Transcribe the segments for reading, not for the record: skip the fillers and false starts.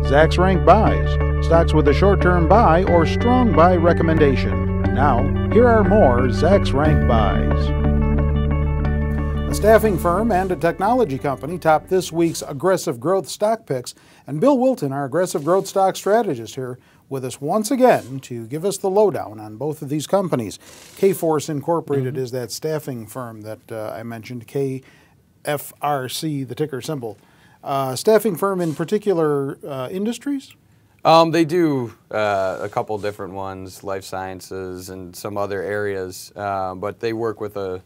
Zacks Rank Buys, stocks with a short-term buy or strong buy recommendation. Now, here are more Zacks Rank Buys. A staffing firm and a technology company topped this week's aggressive growth stock picks, and Bill Wilton, our aggressive growth stock strategist, here with us once again to give us the lowdown on both of these companies. Kforce Incorporated is that staffing firm that I mentioned, KFRC, the ticker symbol. Staffing firm in particular industries? They do a couple different ones, life sciences and some other areas, but they work with a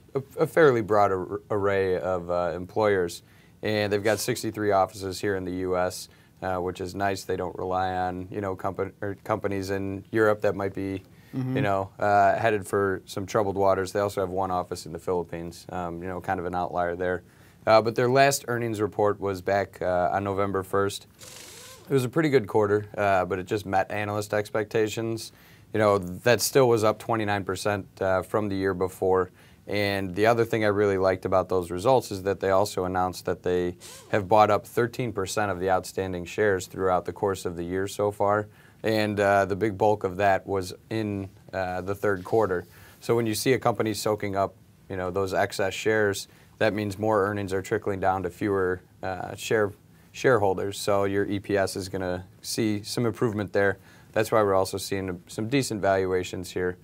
fairly broad array of employers. And they've got 63 offices here in the U.S., which is nice. They don't rely on, companies in Europe that might be, headed for some troubled waters. They also have one office in the Philippines, kind of an outlier there. But their last earnings report was back on November 1st. It was a pretty good quarter, but it just met analyst expectations. That still was up 29% from the year before. And the other thing I really liked about those results is that they also announced that they have bought up 13% of the outstanding shares throughout the course of the year so far. And the big bulk of that was in the third quarter. So when you see a company soaking up, those excess shares, that means more earnings are trickling down to fewer shareholders. So your EPS is going to see some improvement there. That's why we're also seeing some decent valuations here.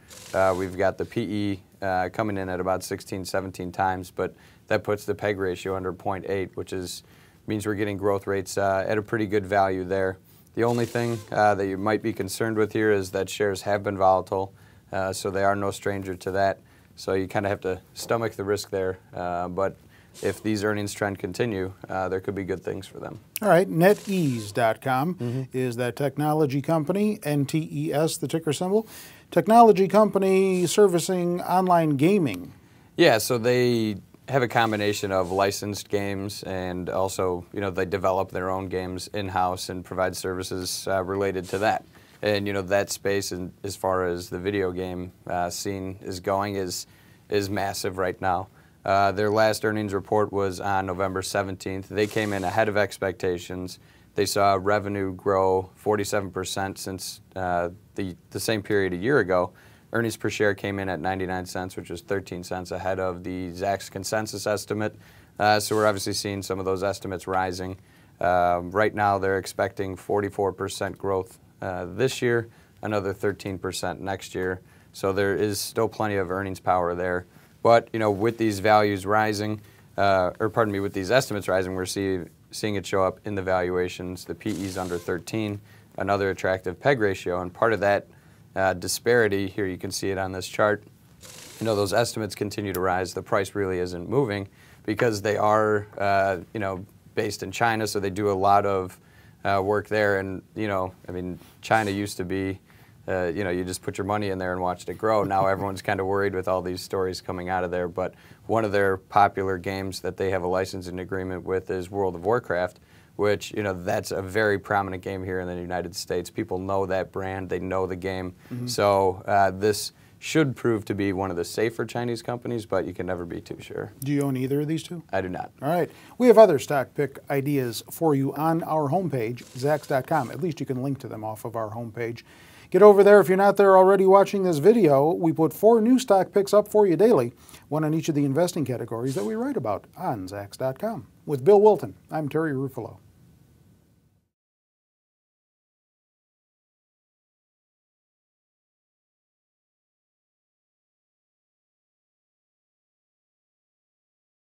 We've got the PE coming in at about 16, 17 times, but that puts the PEG ratio under 0.8, which means we're getting growth rates at a pretty good value there. The only thing that you might be concerned with here is that shares have been volatile, so they are no stranger to that. So you kind of have to stomach the risk there, but if these earnings trend continue, there could be good things for them. All right, NTES.com is that technology company, NTES, the ticker symbol. Technology company servicing online gaming. Yeah, so they have a combination of licensed games and also, they develop their own games in-house and provide services related to that. And, that space, as far as the video game scene is going, is massive right now. Their last earnings report was on November 17th. They came in ahead of expectations. They saw revenue grow 47% since the same period a year ago. Earnings per share came in at 99 cents, which was 13 cents ahead of the Zacks consensus estimate. So we're obviously seeing some of those estimates rising. Right now they're expecting 44% growth this year, another 13% next year. So there is still plenty of earnings power there. But, with these values rising, with these estimates rising, we're seeing it show up in the valuations. The PE's under 13, another attractive PEG ratio, and part of that disparity, here you can see it on this chart, those estimates continue to rise. The price really isn't moving because they are, based in China, so they do a lot of work there. And, China used to be, you just put your money in there and watched it grow. Now everyone's kind of worried with all these stories coming out of there. But one of their popular games that they have a licensing agreement with is World of Warcraft, which, that's a very prominent game here in the United States. People know that brand. They know the game. So this should prove to be one of the safer Chinese companies, but you can never be too sure. Do you own either of these two? I do not. All right. We have other stock pick ideas for you on our homepage, Zacks.com. At least you can link to them off of our homepage. Get over there if you're not there already watching this video. We put 4 new stock picks up for you daily, one on each of the investing categories that we write about on Zacks.com. With Bill Wilton, I'm Terry Ruffalo.